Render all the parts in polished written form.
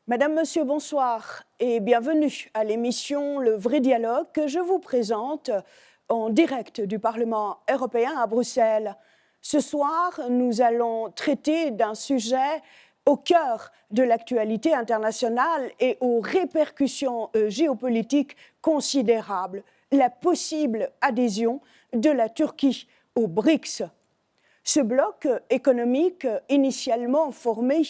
Madame, Monsieur, bonsoir et bienvenue à l'émission Le Vrai Dialogue que je vous présente en direct du Parlement européen à Bruxelles. Ce soir, nous allons traiter d'un sujet au cœur de l'actualité internationale et aux répercussions géopolitiques considérables, la possible adhésion de la Turquie aux BRICS. Ce bloc économique, initialement formé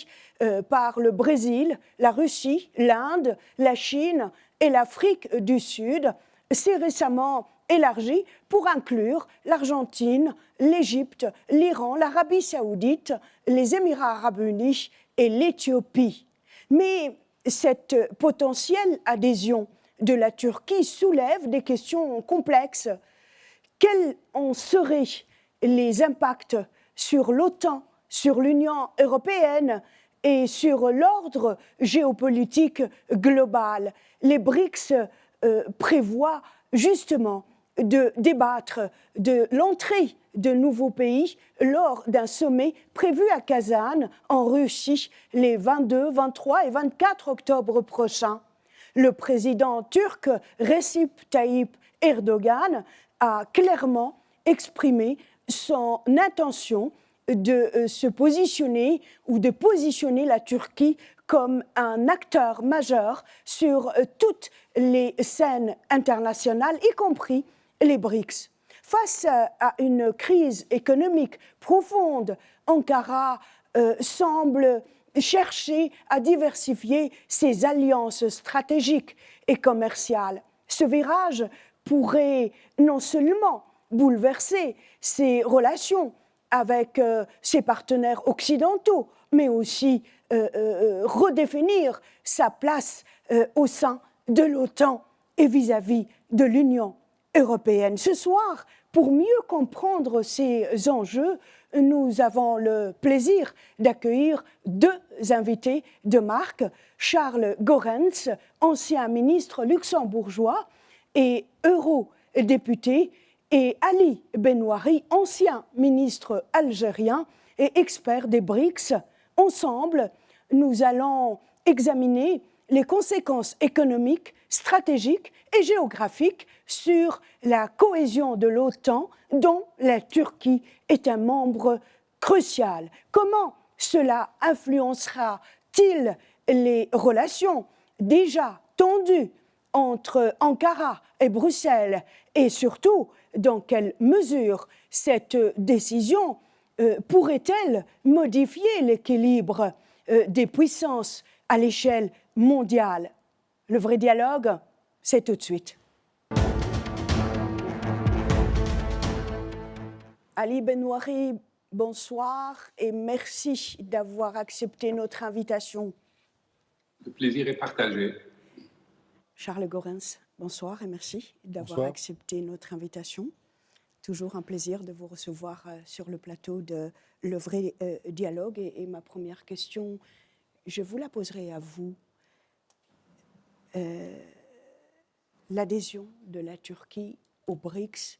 par le Brésil, la Russie, l'Inde, la Chine et l'Afrique du Sud, s'est récemment élargi pour inclure l'Argentine, l'Égypte, l'Iran, l'Arabie saoudite, les Émirats arabes unis et l'Éthiopie. Mais cette potentielle adhésion de la Turquie soulève des questions complexes. Quels en seraient les impacts sur l'OTAN, sur l'Union européenne et sur l'ordre géopolitique global? Les BRICS prévoient justement de débattre de l'entrée de nouveaux pays lors d'un sommet prévu à Kazan, en Russie, les 22, 23 et 24 octobre prochains. Le président turc Recep Tayyip Erdogan a clairement exprimé son intention de se positionner ou de positionner la Turquie comme un acteur majeur sur toutes les scènes internationales, y compris les BRICS. Face à une crise économique profonde, Ankara semble chercher à diversifier ses alliances stratégiques et commerciales. Ce virage pourrait non seulement bouleverser ses relations avec ses partenaires occidentaux, mais aussi redéfinir sa place au sein de l'OTAN et vis-à-vis de l'Union européenne. Ce soir, pour mieux comprendre ces enjeux, nous avons le plaisir d'accueillir deux invités de marque, Charles Goerens, ancien ministre luxembourgeois et eurodéputé, et Ali Benouari, ancien ministre algérien et expert des BRICS. Ensemble, nous allons examiner les conséquences économiques, stratégiques et géographiques sur la cohésion de l'OTAN, dont la Turquie est un membre crucial. Comment cela influencera-t-il les relations déjà tendues entre Ankara et Bruxelles, et surtout, dans quelle mesure cette décision pourrait-elle modifier l'équilibre des puissances à l'échelle mondiale? Le vrai dialogue, c'est tout de suite. Ali Benouari, bonsoir et merci d'avoir accepté notre invitation. Le plaisir est partagé. Charles Goerens, bonsoir et merci d'avoir accepté notre invitation. Toujours un plaisir de vous recevoir sur le plateau de Le Vrai Dialogue. Et ma première question, je vous la poserai à vous. L'adhésion de la Turquie aux BRICS,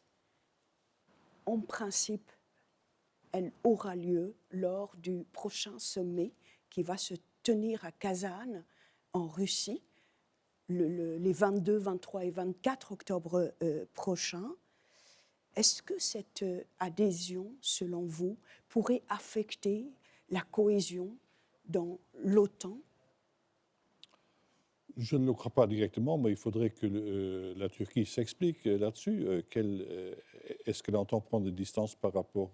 en principe, elle aura lieu lors du prochain sommet qui va se tenir à Kazan, en Russie, les 22, 23 et 24 octobre prochains. Est-ce que cette adhésion, selon vous, pourrait affecter la cohésion dans l'OTAN? Je ne le crois pas directement, mais il faudrait que la Turquie s'explique là-dessus. Est-ce qu'elle entend prendre des distances par rapport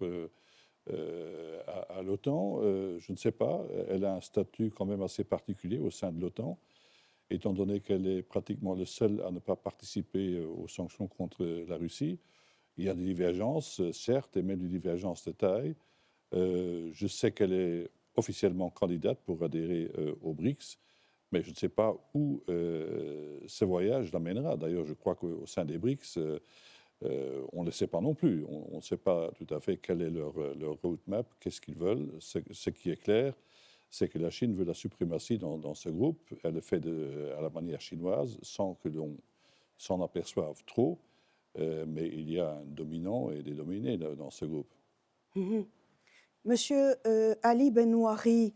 à l'OTAN? Je ne sais pas. Elle a un statut quand même assez particulier au sein de l'OTAN, étant donné qu'elle est pratiquement le seul à ne pas participer aux sanctions contre la Russie. Il y a des divergences, certes, et même des divergences de taille. Je sais qu'elle est officiellement candidate pour adhérer aux BRICS, mais je ne sais pas où ce voyage l'amènera. D'ailleurs, je crois qu'au sein des BRICS, on ne le sait pas non plus. On ne sait pas tout à fait quelle est leur roadmap, qu'est-ce qu'ils veulent. Ce qui est clair, c'est que la Chine veut la suprématie dans ce groupe. Elle le fait à la manière chinoise, sans que l'on s'en aperçoive trop. Mais il y a un dominant et des dominés dans ce groupe. Monsieur Ali Benouari,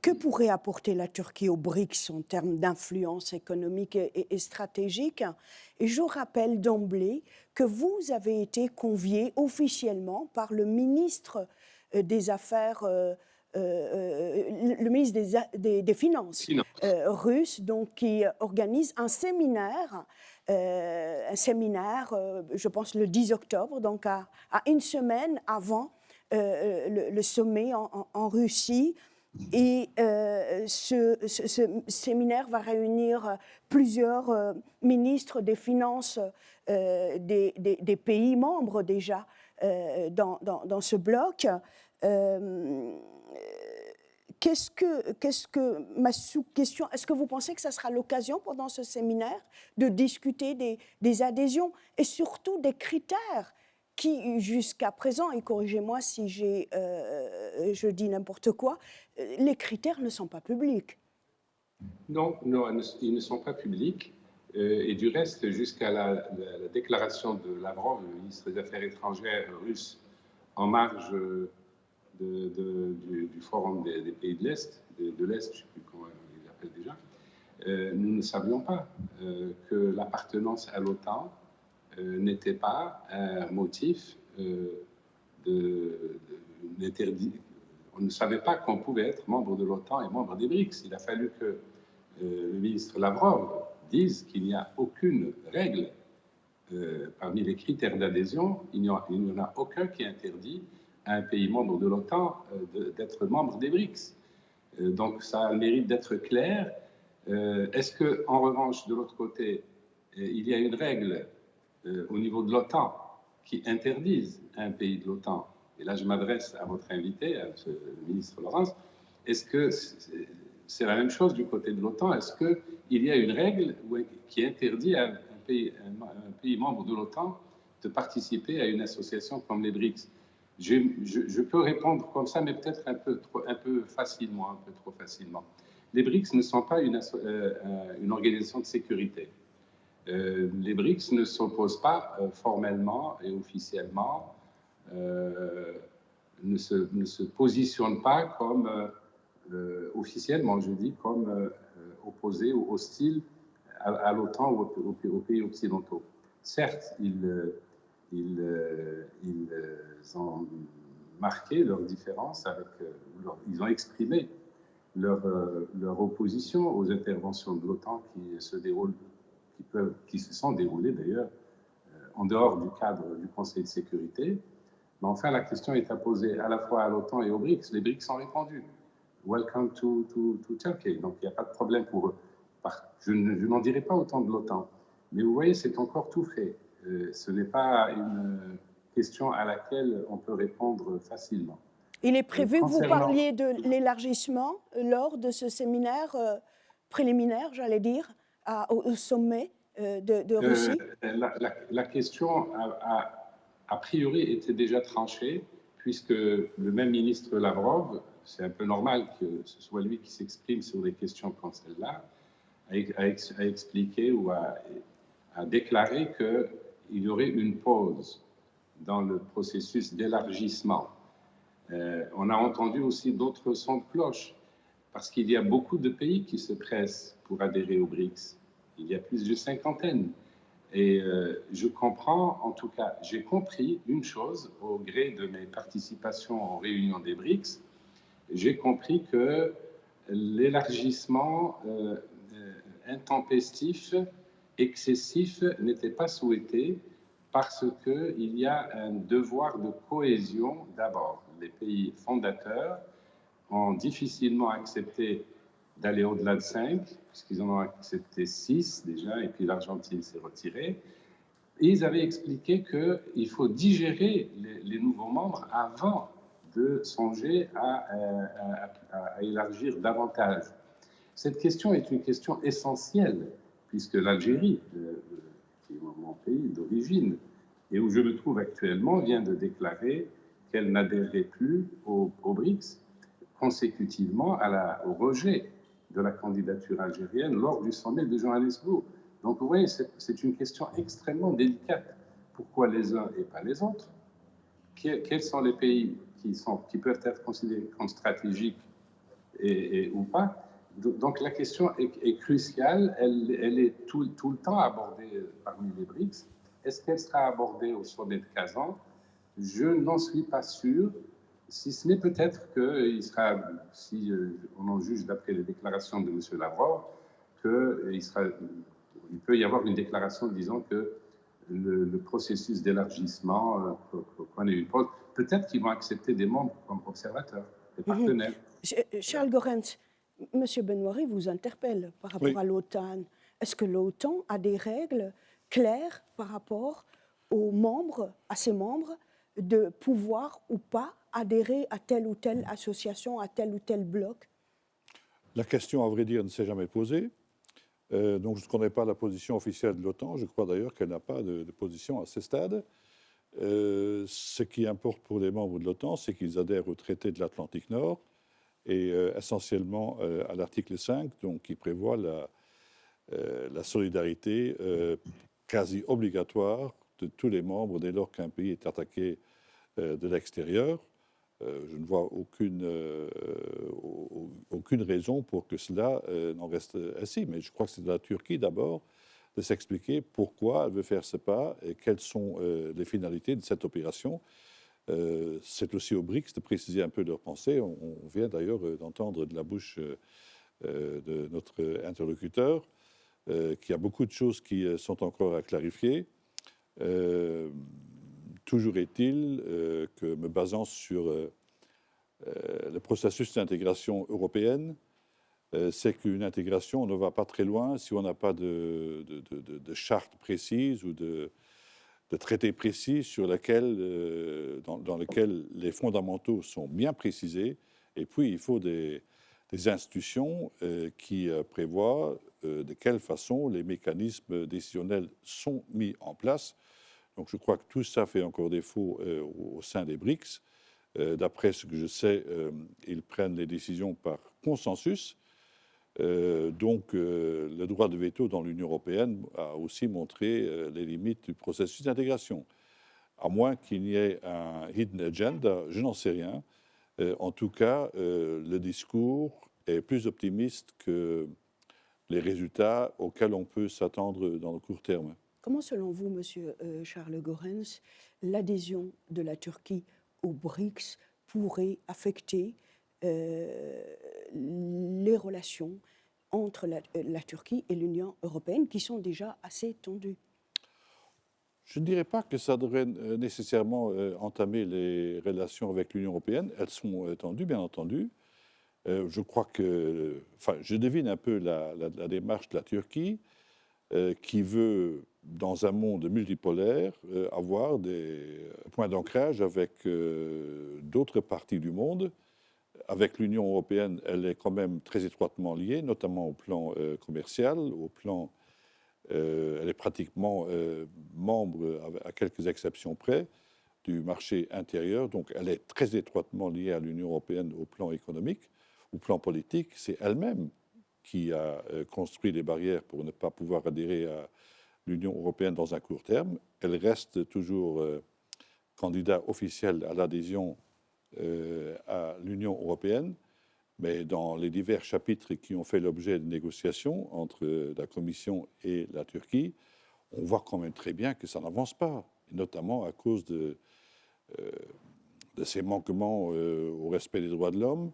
Que pourrait apporter la Turquie aux BRICS en termes d'influence économique et stratégique? Et je rappelle d'emblée que vous avez été convié officiellement par le ministre des Affaires, le ministre des Finances russe, donc, qui organise un séminaire, je pense le 10 octobre, donc à une semaine avant le sommet en Russie. Et ce séminaire va réunir plusieurs ministres des Finances des pays membres déjà dans ce bloc. Ma sous-question, est-ce que vous pensez que ça sera l'occasion pendant ce séminaire de discuter des adhésions et surtout des critères qui, jusqu'à présent, et corrigez-moi si je dis n'importe quoi, les critères ne sont pas publics? Non, ils ne sont pas publics. Et du reste, jusqu'à la déclaration de Lavrov, le ministre des Affaires étrangères russe, en marge du forum des pays de l'Est, je ne sais plus comment ils l'appellent déjà, nous ne savions pas que l'appartenance à l'OTAN n'était pas un motif d'interdit. On ne savait pas qu'on pouvait être membre de l'OTAN et membre des BRICS. Il a fallu que le ministre Lavrov dise qu'il n'y a aucune règle parmi les critères d'adhésion. Il n'y en a aucun qui interdit à un pays membre de l'OTAN d'être membre des BRICS. Donc ça a le mérite d'être clair. Est-ce qu'en revanche, de l'autre côté, il y a une règle au niveau de l'OTAN qui interdise à un pays de l'OTAN, et là je m'adresse à votre invité, à le ministre Laurence, est-ce que c'est la même chose du côté de l'OTAN? Est-ce qu'il y a une règle qui interdit à un pays membre de l'OTAN de participer à une association comme les BRICS? Je peux répondre comme ça, mais peut-être un peu facilement, un peu trop facilement. Les BRICS ne sont pas une organisation de sécurité. Les BRICS ne s'opposent pas formellement et officiellement, ne se positionnent pas comme, officiellement, je dis, comme opposés ou hostiles à l'OTAN ou aux pays occidentaux. Certes, ils ont marqué leur différence ils ont exprimé leur opposition aux interventions de l'OTAN qui se sont déroulées d'ailleurs en dehors du cadre du Conseil de sécurité. Mais enfin, la question est à poser à la fois à l'OTAN et aux BRICS. Les BRICS ont répondu. Welcome to Turkey. Donc, il n'y a pas de problème pour eux. Je n'en dirai pas autant de l'OTAN. Mais vous voyez, c'est encore tout frais. Ce n'est pas une question à laquelle on peut répondre facilement. Il est prévu que vous parliez de l'élargissement lors de ce séminaire préliminaire, j'allais dire, au sommet de Russie? La question, a priori, était déjà tranchée, puisque le même ministre Lavrov, c'est un peu normal que ce soit lui qui s'exprime sur des questions comme celle-là, a expliqué ou a déclaré qu'il y aurait une pause dans le processus d'élargissement. On a entendu aussi d'autres sons de cloche, parce qu'il y a beaucoup de pays qui se pressent pour adhérer aux BRICS. Il y a plus d'une cinquantaine. Et je comprends, en tout cas, j'ai compris une chose au gré de mes participations aux réunions des BRICS. J'ai compris que l'élargissement intempestif, excessif, n'était pas souhaité parce qu'il y a un devoir de cohésion d'abord. Les pays fondateurs ont difficilement accepté d'aller au-delà de 5, puisqu'ils en ont accepté 6 déjà, et puis l'Argentine s'est retirée. Et ils avaient expliqué qu'il faut digérer les nouveaux membres avant de songer à élargir davantage. Cette question est une question essentielle, puisque l'Algérie, qui est mon pays d'origine, et où je me trouve actuellement, vient de déclarer qu'elle n'adhérerait plus aux BRICS, consécutivement au rejet de la candidature algérienne lors du sommet de Johannesburg. Donc vous voyez, c'est une question extrêmement délicate. Pourquoi les uns et pas les autres? Quels sont les pays qui peuvent être considérés comme stratégiques ou pas. Donc la question est cruciale, elle est tout le temps abordée parmi les BRICS. Est-ce qu'elle sera abordée au sommet de Kazan? Je n'en suis pas sûr, si ce n'est peut-être qu'il sera, si on en juge d'après les déclarations de M. Lavrov, il peut y avoir une déclaration disant que le processus d'élargissement prenait une pause. Peut-être qu'ils vont accepter des membres comme observateurs, des partenaires. Charles Goerens, M. Benoîri vous interpelle par rapport à l'OTAN. Est-ce que l'OTAN a des règles claires par rapport aux membres, à ses membres, de pouvoir ou pas adhérer à telle ou telle association, à tel ou tel bloc? La question, à vrai dire, ne s'est jamais posée. Donc je ne connais pas la position officielle de l'OTAN. Je crois d'ailleurs qu'elle n'a pas de position à ce stade. Ce qui importe pour les membres de l'OTAN, c'est qu'ils adhèrent au traité de l'Atlantique Nord et essentiellement à l'article 5, donc, qui prévoit la solidarité quasi obligatoire de tous les membres dès lors qu'un pays est attaqué de l'extérieur. Je ne vois aucune raison pour que cela n'en reste ainsi. Mais je crois que c'est de la Turquie d'abord de s'expliquer pourquoi elle veut faire ce pas et quelles sont les finalités de cette opération. C'est aussi aux BRICS de préciser un peu leurs pensées. On vient d'ailleurs d'entendre de la bouche de notre interlocuteur qu'il y a beaucoup de choses qui sont encore à clarifier. Toujours est-il que, me basant sur le processus d'intégration européenne, c'est qu'une intégration ne va pas très loin si on n'a pas de charte précise ou de traité précis sur lequel, dans lequel les fondamentaux sont bien précisés. Et puis, il faut des institutions qui prévoient de quelle façon les mécanismes décisionnels sont mis en place. Donc je crois que tout ça fait encore défaut au sein des BRICS. D'après ce que je sais, ils prennent les décisions par consensus. Donc le droit de veto dans l'Union européenne a aussi montré les limites du processus d'intégration. À moins qu'il n'y ait un hidden agenda, je n'en sais rien. En tout cas, le discours est plus optimiste que les résultats auxquels on peut s'attendre dans le court terme. Comment, selon vous, Monsieur Charles Goerens, l'adhésion de la Turquie aux BRICS pourrait affecter les relations entre la Turquie et l'Union européenne, qui sont déjà assez tendues? Je ne dirais pas que ça devrait nécessairement entamer les relations avec l'Union européenne. Elles sont tendues, bien entendu. Je crois que, je devine un peu la démarche de la Turquie, qui veut, dans un monde multipolaire, avoir des points d'ancrage avec d'autres parties du monde. Avec l'Union européenne, elle est quand même très étroitement liée, notamment au plan commercial, elle est pratiquement membre, à quelques exceptions près, du marché intérieur. Donc elle est très étroitement liée à l'Union européenne au plan économique. Au plan politique, c'est elle-même qui a construit les barrières pour ne pas pouvoir adhérer à l'Union européenne dans un court terme. Elle reste toujours candidat officiel à l'adhésion à l'Union européenne, mais dans les divers chapitres qui ont fait l'objet de négociations entre la Commission et la Turquie, on voit quand même très bien que ça n'avance pas, et notamment à cause de ces manquements au respect des droits de l'homme.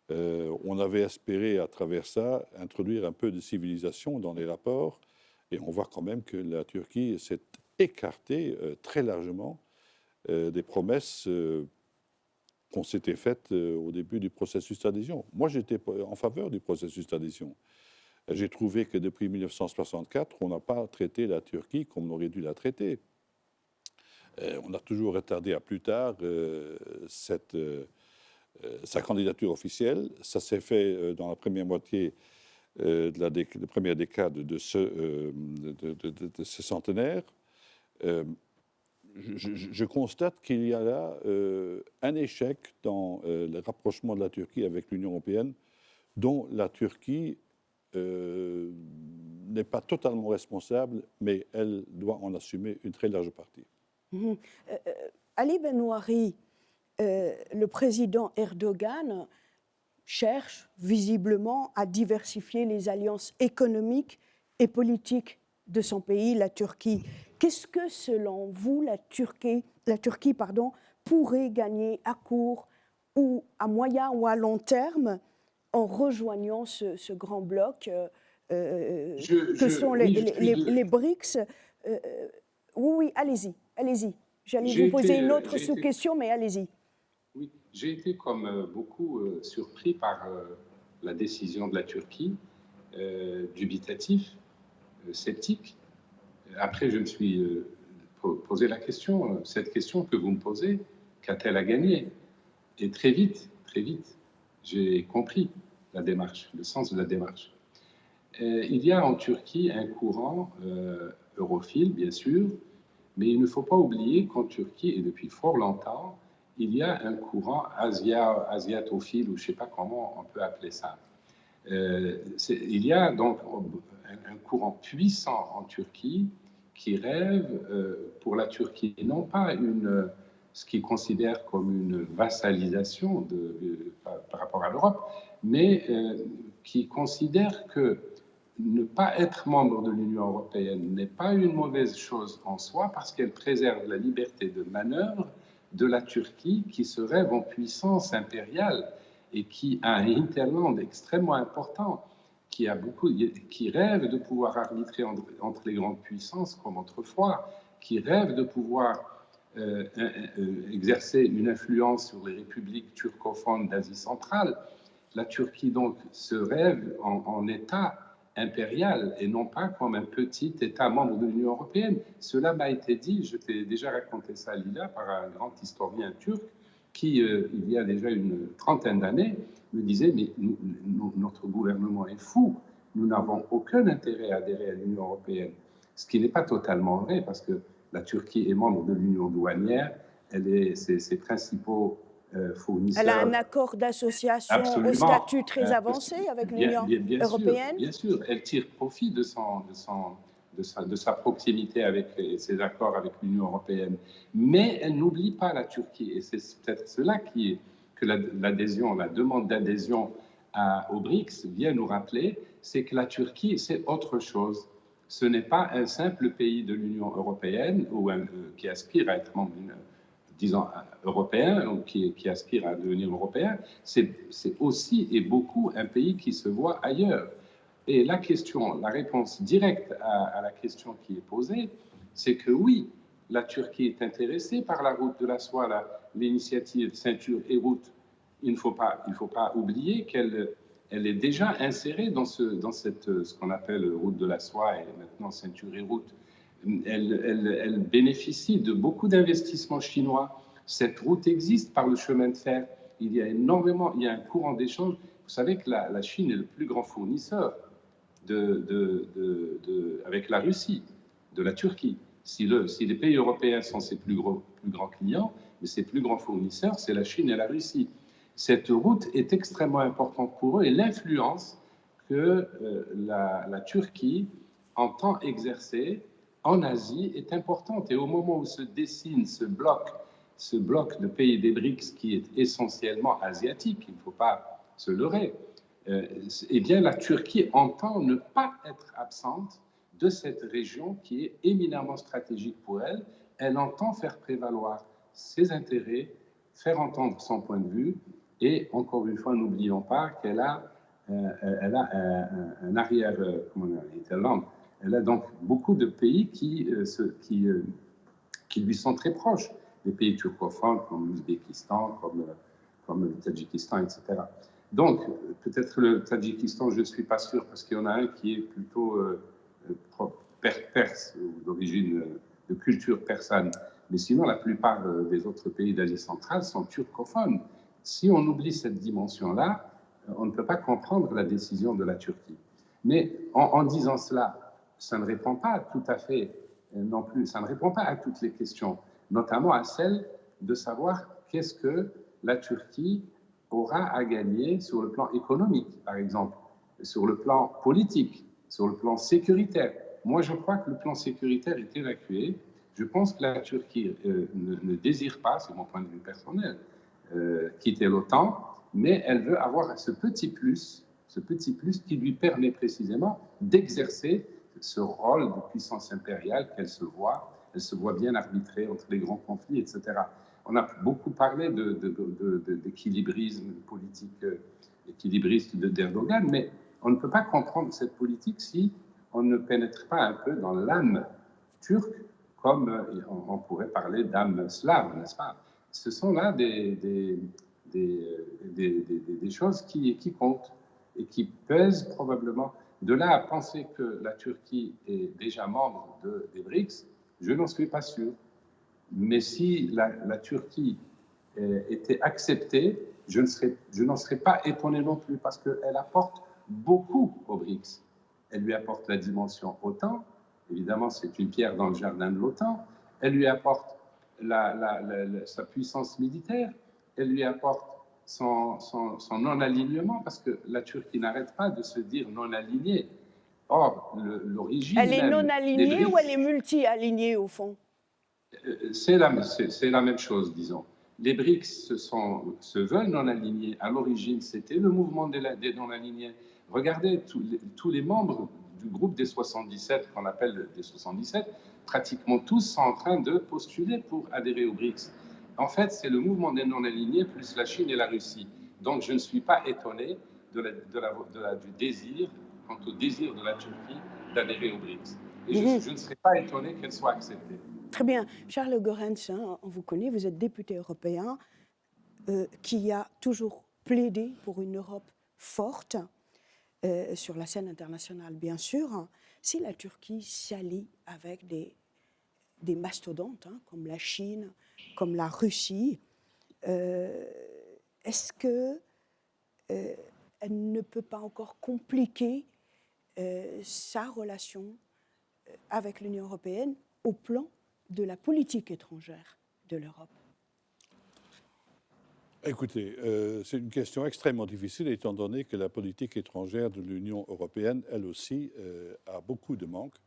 On avait espéré, à travers ça, introduire un peu de civilisation dans les rapports, et on voit quand même que la Turquie s'est écartée très largement des promesses qu'on s'était faites au début du processus d'adhésion. Moi, j'étais en faveur du processus d'adhésion. J'ai trouvé que depuis 1964, on n'a pas traité la Turquie comme on aurait dû la traiter. On a toujours retardé à plus tard sa candidature officielle. Ça s'est fait dans la première moitié de la première décade de ce centenaire. Je constate qu'il y a là un échec dans le rapprochement de la Turquie avec l'Union européenne, dont la Turquie n'est pas totalement responsable, mais elle doit en assumer une très large partie. Ali Benoîri, le président Erdogan, cherche visiblement à diversifier les alliances économiques et politiques de son pays, la Turquie. Qu'est-ce que, selon vous, la Turquie pourrait gagner à court ou à moyen ou à long terme en rejoignant ce grand bloc que sont les BRICS? Oui, allez-y, allez-y. J'allais vous poser une autre sous-question, mais allez-y. Oui, j'ai été comme beaucoup surpris par la décision de la Turquie, dubitatif, sceptique. Après, je me suis posé la question, cette question que vous me posez, qu'a-t-elle à gagner? Et très vite, j'ai compris la démarche, le sens de la démarche. Il y a en Turquie un courant europhile, bien sûr, mais il ne faut pas oublier qu'en Turquie, et depuis fort longtemps, il y a un courant asiatophile, ou je ne sais pas comment on peut appeler ça. Il y a donc un courant puissant en Turquie qui rêve pour la Turquie, et non pas ce qu'ils considèrent comme une vassalisation par rapport à l'Europe, mais qui considère que ne pas être membre de l'Union européenne n'est pas une mauvaise chose en soi parce qu'elle préserve la liberté de manœuvre de la Turquie qui se rêve en puissance impériale et qui a un hinterland extrêmement important, qui rêve de pouvoir arbitrer entre les grandes puissances comme autrefois, qui rêve de pouvoir exercer une influence sur les républiques turcophones d'Asie centrale. La Turquie donc se rêve en État impérial et non pas comme un petit État membre de l'Union européenne. Cela m'a été dit, je t'ai déjà raconté ça, Lila, par un grand historien turc qui, il y a déjà une trentaine d'années, me disait « mais notre gouvernement est fou, nous n'avons aucun intérêt à adhérer à l'Union européenne ». Ce qui n'est pas totalement vrai parce que la Turquie est membre de l'Union douanière, ses principaux fournisseurs. Elle a un accord d'association au statut très avancé avec l'Union européenne. Bien sûr, elle tire profit de sa proximité avec ses accords avec l'Union européenne. Mais elle n'oublie pas la Turquie. Et c'est peut-être cela que l'adhésion, la demande d'adhésion aux BRICS vient nous rappeler, c'est que la Turquie, c'est autre chose. Ce n'est pas un simple pays de l'Union européenne ou qui aspire à être membre disons, européen, ou qui aspire à devenir européen, c'est aussi et beaucoup un pays qui se voit ailleurs. Et la réponse directe à la question qui est posée, c'est que oui, la Turquie est intéressée par la route de la soie, l'initiative Ceinture et Route. Il ne faut pas oublier qu'elle est déjà insérée dans ce qu'on appelle route de la soie et maintenant Ceinture et Route. Elle bénéficie de beaucoup d'investissements chinois. Cette route existe par le chemin de fer. Il y a un courant d'échange. Vous savez que la Chine est le plus grand fournisseur avec la Russie, de la Turquie. Si les pays européens sont ses plus grands clients, mais ses plus grands fournisseurs, c'est la Chine et la Russie. Cette route est extrêmement importante pour eux et l'influence que la Turquie entend exercer en Asie est importante. Et au moment où se dessine ce bloc de pays des BRICS qui est essentiellement asiatique, il ne faut pas se leurrer, eh bien la Turquie entend ne pas être absente de cette région qui est éminemment stratégique pour elle. Elle entend faire prévaloir ses intérêts, faire entendre son point de vue. Et encore une fois, n'oublions pas qu'elle a un arrière, hinterland. Elle a donc beaucoup de pays qui lui sont très proches, des pays turcophones comme l'Ouzbékistan, comme le Tadjikistan, etc. Donc, peut-être le Tadjikistan, je ne suis pas sûr, parce qu'il y en a un qui est plutôt perse, d'origine de culture persane. Mais sinon, la plupart des autres pays d'Asie centrale sont turcophones. Si on oublie cette dimension-là, on ne peut pas comprendre la décision de la Turquie. Mais en disant cela, ça ne répond pas tout à fait non plus, ça ne répond pas à toutes les questions, notamment à celle de savoir qu'est-ce que la Turquie aura à gagner sur le plan économique, par exemple, sur le plan politique, sur le plan sécuritaire. Moi, je crois que le plan sécuritaire est évacué. Je pense que la Turquie ne désire pas, c'est mon point de vue personnel, quitter l'OTAN. mais elle veut avoir ce petit plus qui lui permet précisément d'exercer ce rôle de puissance impériale qu'elle se voit. Elle se voit bien arbitrer entre les grands conflits, etc. On a beaucoup parlé d'équilibrisme politique équilibriste d'Erdogan, mais on ne peut pas comprendre cette politique si on ne pénètre pas un peu dans l'âme turque, comme on pourrait parler d'âme slave, n'est-ce pas? Ce sont là des choses qui comptent et qui pèsent probablement. De là à penser que la Turquie est déjà membre des BRICS, je n'en suis pas sûr. Mais si la Turquie était acceptée, je n'en serais pas étonné non plus, parce qu'elle apporte beaucoup aux BRICS. Elle lui apporte la dimension OTAN, évidemment c'est une pierre dans le jardin de l'OTAN, elle lui apporte sa puissance militaire, elle lui apporte son non-alignement, parce que la Turquie n'arrête pas de se dire non-alignée. Or, l'origine Elle est même non-alignée des BRICS, ou elle est multi-alignée au fond? c'est la même chose, disons. Les BRICS se veulent non-alignés. À l'origine, c'était le mouvement des non-alignés. Regardez, tous les membres du groupe des 77, qu'on appelle des 77, pratiquement tous sont en train de postuler pour adhérer aux BRICS. En fait, c'est le mouvement des non-alignés plus la Chine et la Russie. Donc, je ne suis pas étonné du désir, quant au désir de la Turquie d'adhérer aux BRICS. Et je ne serais pas étonné qu'elle soit acceptée. Très bien. Charles Goerens, on vous connaît, vous êtes député européen qui a toujours plaidé pour une Europe forte sur la scène internationale, bien sûr. Si la Turquie s'allie avec des mastodontes comme la Chine, comme la Russie, est-ce qu'elle ne peut pas encore compliquer sa relation avec l'Union européenne au plan de la politique étrangère de l'Europe? Écoutez, c'est une question extrêmement difficile, étant donné que la politique étrangère de l'Union européenne, elle aussi, a beaucoup de manques,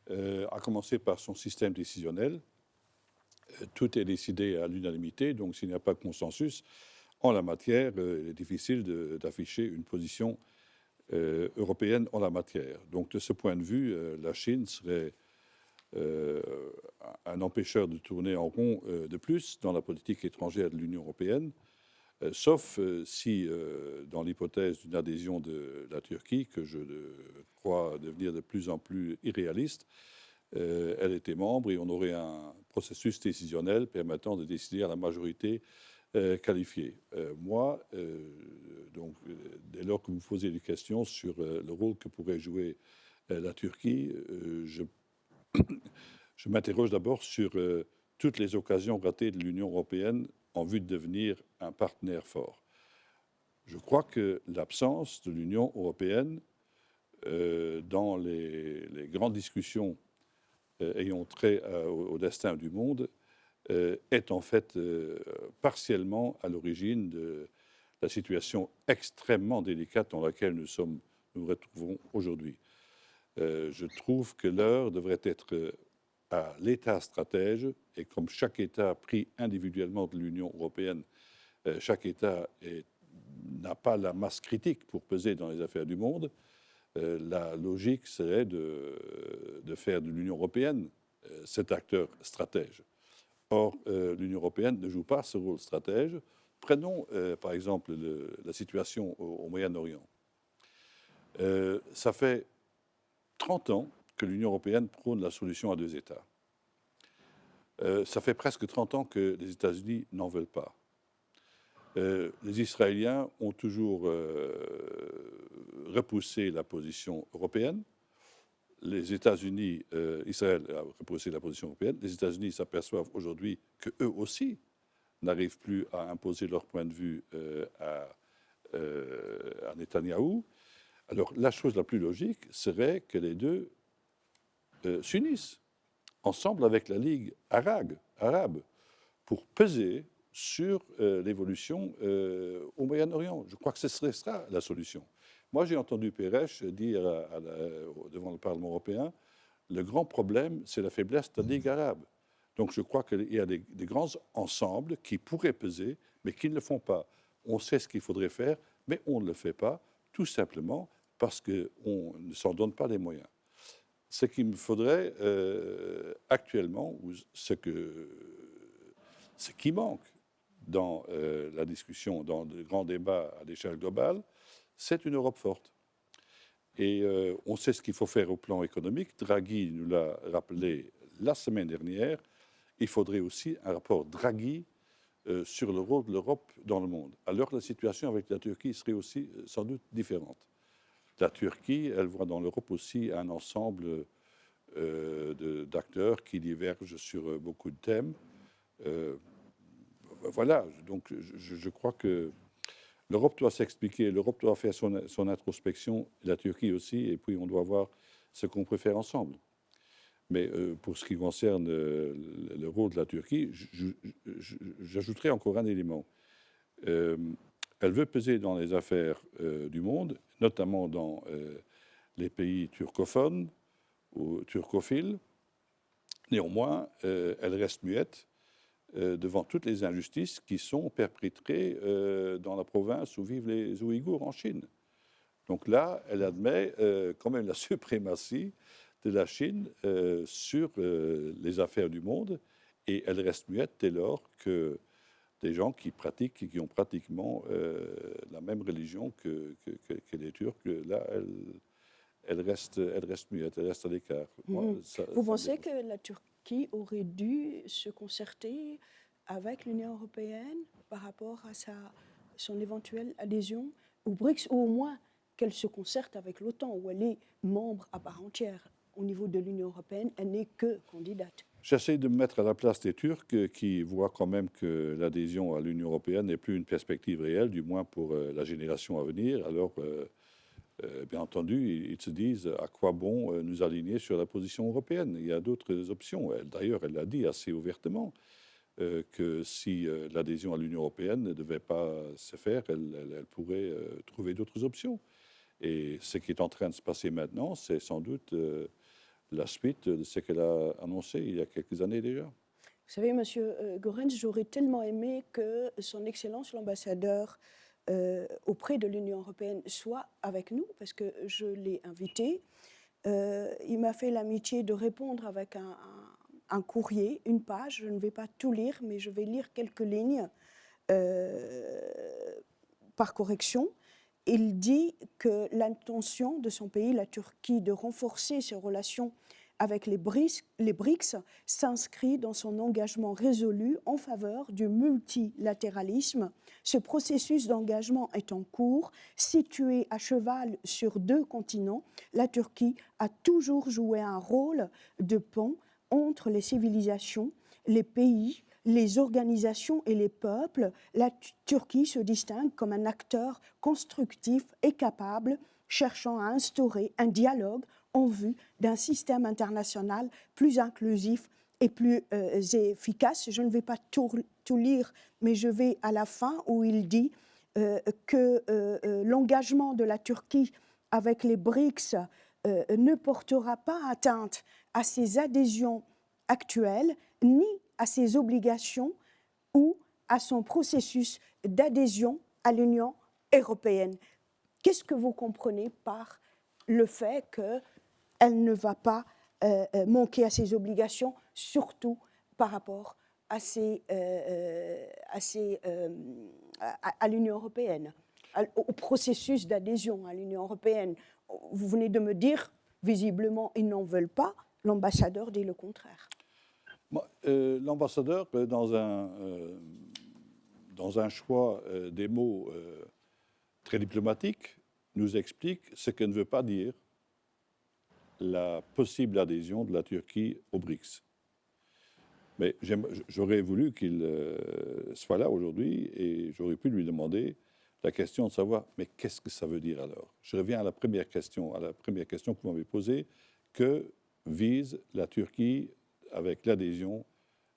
à commencer par son système décisionnel. Tout est décidé à l'unanimité, donc s'il n'y a pas de consensus en la matière, il est difficile d'afficher une position européenne en la matière. Donc de ce point de vue, la Chine serait un empêcheur de tourner en rond de plus dans la politique étrangère de l'Union européenne, sauf si, dans l'hypothèse d'une adhésion de la Turquie, que je crois devenir de plus en plus irréaliste, elle était membre et on aurait un processus décisionnel permettant de décider à la majorité qualifiée. Moi, donc, dès lors que vous posez des questions sur le rôle que pourrait jouer la Turquie, je m'interroge d'abord sur toutes les occasions ratées de l'Union européenne en vue de devenir un partenaire fort. Je crois que l'absence de l'Union européenne dans les grandes discussions ayant trait au destin du monde est en fait partiellement à l'origine de la situation extrêmement délicate dans laquelle nous retrouvons aujourd'hui. Je trouve que l'heure devrait être à l'État stratège, et comme chaque État pris individuellement de l'Union européenne, chaque État n'a pas la masse critique pour peser dans les affaires du monde, la logique serait de faire de l'Union européenne cet acteur stratège. Or, l'Union européenne ne joue pas ce rôle stratège. Prenons par exemple la situation au Moyen-Orient. Ça fait 30 ans que l'Union européenne prône la solution à deux États. Ça fait presque 30 ans que les États-Unis n'en veulent pas. Les Israéliens ont toujours repoussé la position européenne. Les États-Unis, Israël a repoussé la position européenne. Les États-Unis s'aperçoivent aujourd'hui qu'eux aussi n'arrivent plus à imposer leur point de vue à Netanyahou. Alors, la chose la plus logique serait que les deux s'unissent ensemble avec la Ligue arabe pour peser sur l'évolution au Moyen-Orient. Je crois que ce serait ça la solution. Moi, j'ai entendu Peres dire devant le Parlement européen, le grand problème, c'est la faiblesse de la Ligue arabe. Donc, je crois qu'il y a des grands ensembles qui pourraient peser, mais qui ne le font pas. on sait ce qu'il faudrait faire, mais on ne le fait pas, tout simplement parce qu'on ne s'en donne pas les moyens. Ce qu'il me faudrait actuellement, ou ce qui manque dans la discussion, dans le grand débat à l'échelle globale, c'est une Europe forte. Et on sait ce qu'il faut faire au plan économique. Draghi nous l'a rappelé la semaine dernière. Il faudrait aussi un rapport Draghi sur le rôle de l'Europe dans le monde. Alors la situation avec la Turquie serait aussi sans doute différente. La Turquie, elle voit dans l'Europe aussi un ensemble d'acteurs qui divergent sur beaucoup de thèmes. Voilà, donc je crois que l'Europe doit s'expliquer, l'Europe doit faire son introspection, la Turquie aussi, et puis on doit voir ce qu'on peut faire ensemble. Mais pour ce qui concerne le rôle de la Turquie, j'ajouterai encore un élément. Elle veut peser dans les affaires du monde, notamment dans les pays turcophones ou turcophiles. Néanmoins, elle reste muette devant toutes les injustices qui sont perpétrées dans la province où vivent les Ouïghours en Chine. Donc là, elle admet quand même la suprématie de la Chine sur les affaires du monde, et elle reste muette dès lors que des gens qui ont pratiquement la même religion que les Turcs, là, elle reste muette, elle reste à l'écart. Vous pensez que la Turquie aurait dû se concerter avec l'Union européenne par rapport à son éventuelle adhésion au BRICS, ou au moins qu'elle se concerte avec l'OTAN, où elle est membre à part entière? Au niveau de l'Union européenne, elle n'est que candidate. J'essaie de me mettre à la place des Turcs qui voient quand même que l'adhésion à l'Union européenne n'est plus une perspective réelle, du moins pour la génération à venir. Alors, bien entendu, ils se disent à quoi bon nous aligner sur la position européenne. Il y a d'autres options. D'ailleurs, elle l'a dit assez ouvertement que si l'adhésion à l'Union européenne ne devait pas se faire, elle pourrait trouver d'autres options. Et ce qui est en train de se passer maintenant, c'est sans doute la suite de ce qu'elle a annoncé il y a quelques années déjà. Vous savez, Monsieur Goerens, j'aurais tellement aimé que son Excellence l'ambassadeur auprès de l'Union européenne soit avec nous, parce que je l'ai invité. Il m'a fait l'amitié de répondre avec un courrier, une page. Je ne vais pas tout lire, mais je vais lire quelques lignes par correction. Il dit que l'intention de son pays, la Turquie, de renforcer ses relations avec les BRICS s'inscrit dans son engagement résolu en faveur du multilatéralisme. Ce processus d'engagement est en cours. Située à cheval sur 2 continents, la Turquie a toujours joué un rôle de pont entre les civilisations, les pays, les organisations et les peuples. La Turquie se distingue comme un acteur constructif et capable, cherchant à instaurer un dialogue en vue d'un système international plus inclusif et plus efficace. Je ne vais pas tout lire, mais je vais à la fin où il dit que l'engagement de la Turquie avec les BRICS ne portera pas atteinte à ses adhésions actuelles, ni à ses obligations ou à son processus d'adhésion à l'Union européenne. Qu'est-ce que vous comprenez par le fait qu'elle ne va pas manquer à ses obligations, surtout par rapport à l'Union européenne, au processus d'adhésion à l'Union européenne? Vous venez de me dire, visiblement, ils n'en veulent pas. L'ambassadeur dit le contraire. L'ambassadeur, dans un choix des mots très diplomatiques, nous explique ce que ne veut pas dire la possible adhésion de la Turquie aux BRICS. Mais j'aurais voulu qu'il soit là aujourd'hui et j'aurais pu lui demander la question de savoir, mais qu'est-ce que ça veut dire alors? Je reviens à la première question que vous m'avez posée. Que vise la Turquie avec l'adhésion,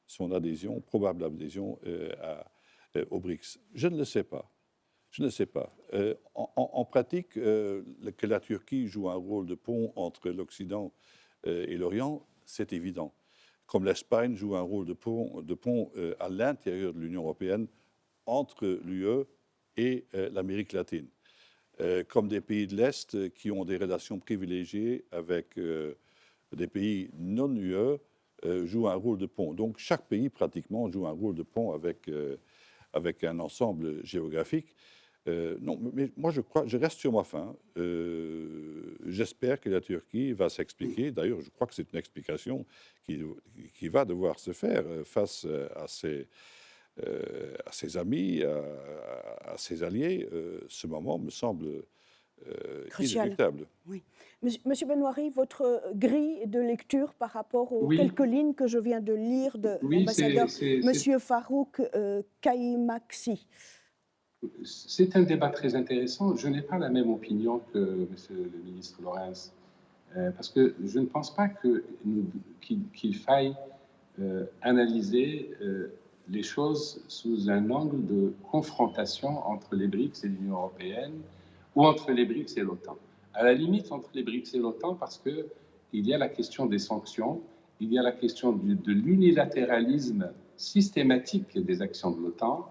son adhésion, probable adhésion aux BRICS? Je ne le sais pas. Je ne sais pas. En pratique, que la Turquie joue un rôle de pont entre l'Occident et l'Orient, c'est évident. Comme l'Espagne joue un rôle de pont à l'intérieur de l'Union européenne entre l'UE et l'Amérique latine, comme des pays de l'Est qui ont des relations privilégiées avec des pays non UE, jouent un rôle de pont. Donc chaque pays pratiquement joue un rôle de pont avec un ensemble géographique. Non, mais moi je reste sur ma faim. J'espère que la Turquie va s'expliquer. D'ailleurs, je crois que c'est une explication qui va devoir se faire face à ses amis, à ses alliés. Ce moment me semble Crucial. inéluctable. Oui. Monsieur Benoîri, votre grille de lecture par rapport aux Oui. quelques lignes que je viens de lire de Oui, l'ambassadeur Monsieur Farouk Kaimaksi. C'est un débat très intéressant. Je n'ai pas la même opinion que Monsieur le ministre Lorenz, parce que je ne pense pas qu'il faille analyser les choses sous un angle de confrontation entre les BRICS et l'Union européenne ou entre les BRICS et l'OTAN. À la limite, entre les BRICS et l'OTAN, parce qu'il y a la question des sanctions, il y a la question de l'unilatéralisme systématique des actions de l'OTAN,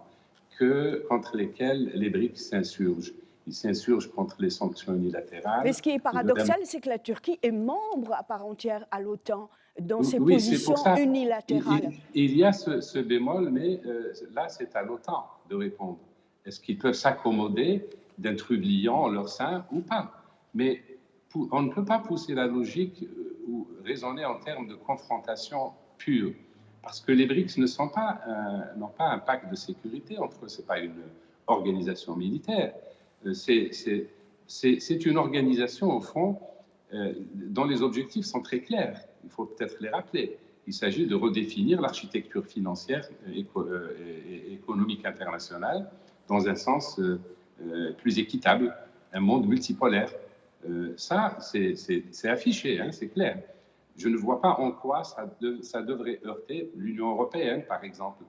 contre lesquels les BRICS s'insurgent. Ils s'insurgent contre les sanctions unilatérales. Mais ce qui est paradoxal, c'est que la Turquie est membre à part entière à l'OTAN dans ses Oui, positions unilatérales. Il y a ce bémol, mais là, c'est à l'OTAN de répondre. Est-ce qu'ils peuvent s'accommoder d'un trublion en leur sein ou pas? Mais on ne peut pas pousser la logique ou raisonner en termes de confrontation pure. Parce que les BRICS n'ont pas un pacte de sécurité entre eux, ce n'est pas une organisation militaire. C'est une organisation, au fond, dont les objectifs sont très clairs. Il faut peut-être les rappeler. Il s'agit de redéfinir l'architecture financière et économique internationale dans un sens plus équitable, un monde multipolaire. Ça, c'est affiché, hein, c'est clair. Je ne vois pas en quoi ça devrait heurter l'Union européenne, par exemple.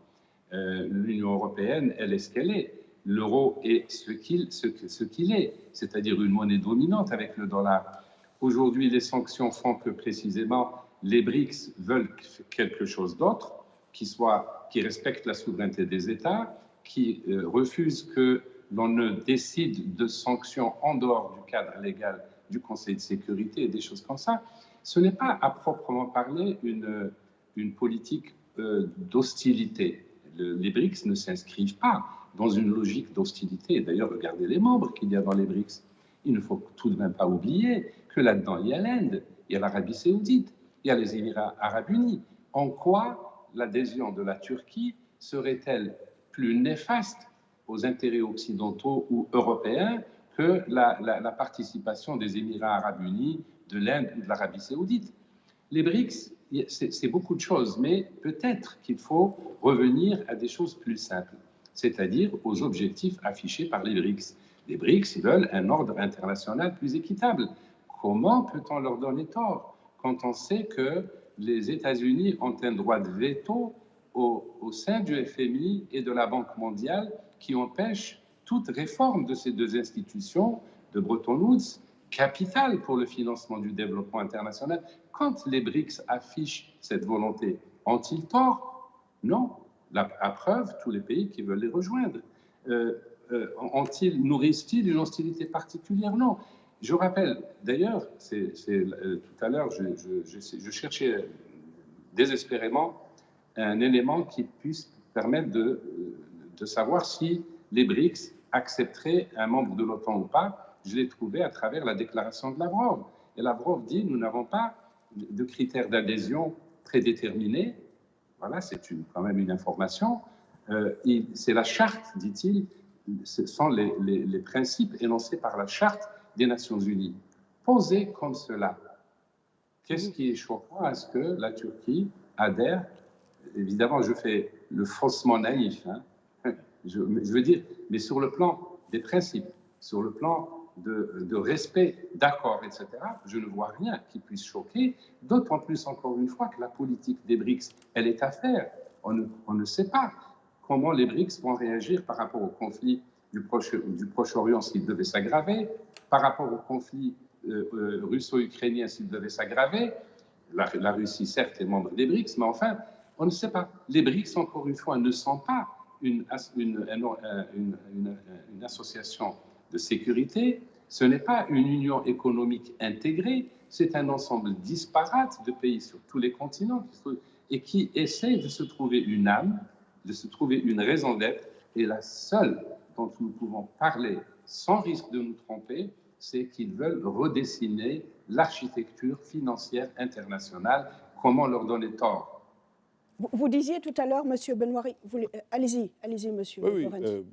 L'Union européenne, elle est ce qu'elle est. L'euro est ce qu'il est, c'est-à-dire une monnaie dominante avec le dollar. Aujourd'hui, les sanctions font que précisément les BRICS veulent quelque chose d'autre, qui respecte la souveraineté des États, qui refuse que l'on ne décide de sanctions en dehors du cadre légal du Conseil de sécurité et des choses comme ça. Ce n'est pas à proprement parler une politique d'hostilité. Les BRICS ne s'inscrivent pas dans une logique d'hostilité. D'ailleurs, regardez les membres qu'il y a dans les BRICS. Il ne faut tout de même pas oublier que là-dedans, il y a l'Inde, il y a l'Arabie saoudite, il y a les Émirats arabes unis. En quoi l'adhésion de la Turquie serait-elle plus néfaste aux intérêts occidentaux ou européens que la participation des Émirats arabes unis, de l'Inde ou de l'Arabie saoudite? Les BRICS, c'est beaucoup de choses, mais peut-être qu'il faut revenir à des choses plus simples, c'est-à-dire aux objectifs affichés par les BRICS. Les BRICS veulent un ordre international plus équitable. Comment peut-on leur donner tort quand on sait que les États-Unis ont un droit de veto au sein du FMI et de la Banque mondiale qui empêche toute réforme de ces deux institutions de Bretton Woods, capitale pour le financement du développement international? Quand les BRICS affichent cette volonté, ont-ils tort? Non. À preuve, tous les pays qui veulent les rejoindre. Nourrissent-ils une hostilité particulière? Non. Je rappelle, d'ailleurs, tout à l'heure, je cherchais désespérément un élément qui puisse permettre de savoir si les BRICS accepteraient un membre de l'OTAN ou pas. Je l'ai trouvé à travers la déclaration de Lavrov. Et Lavrov dit, nous n'avons pas de critères d'adhésion prédéterminés. Voilà, c'est quand même une information. C'est la charte, dit-il, ce sont les principes énoncés par la charte des Nations Unies. Posés comme cela, qu'est-ce qui est choquant à ce que la Turquie adhère? Évidemment, je fais le faussement naïf, hein. Je veux dire, mais sur le plan des principes, sur le plan de respect, d'accord, etc., je ne vois rien qui puisse choquer, d'autant plus, encore une fois, que la politique des BRICS, elle est à faire. On ne sait pas comment les BRICS vont réagir par rapport au conflit du Proche-Orient s'il devait s'aggraver, par rapport au conflit russo-ukrainien s'il devait s'aggraver. La Russie, certes, est membre des BRICS, mais enfin, on ne sait pas. Les BRICS, encore une fois, ne sont pas une association de sécurité, ce n'est pas une union économique intégrée, c'est un ensemble disparate de pays sur tous les continents et qui essaie de se trouver une âme, de se trouver une raison d'être. Et la seule dont nous pouvons parler sans risque de nous tromper, c'est qu'ils veulent redessiner l'architecture financière internationale. Comment leur donner tort? Vous disiez tout à l'heure, Monsieur Benoît, allez-y, Monsieur Oui, Lorenz.